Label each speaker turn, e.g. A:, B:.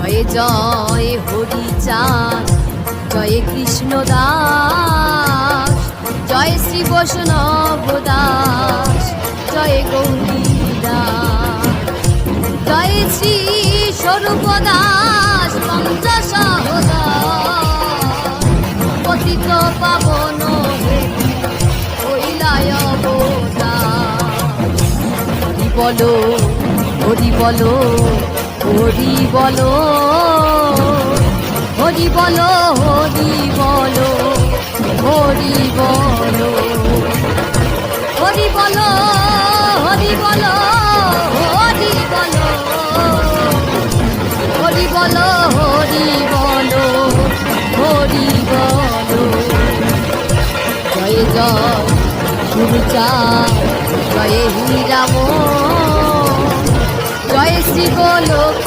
A: জয় জয় হরিচাঁদ, জয় কৃষ্ণ দাস, জয় শ্রী বৈষ্ণব দাস, জয় গৌরী দাস, জয় শ্রী স্বরূপ দাস পঞ্চসহদাস, পতিত পাবন হইলায় অবতার। হরি বলো হরি বলো হরি বলো, হরি বলো হরি বলো, হরি বলো, হরি বলো হরি বলো, হরি বলো, হরি বলো হরি বলো, হরি বলো। জয় জয় গুরুচাঁদ, জয় হীরামন, জয় শ্রী গোলক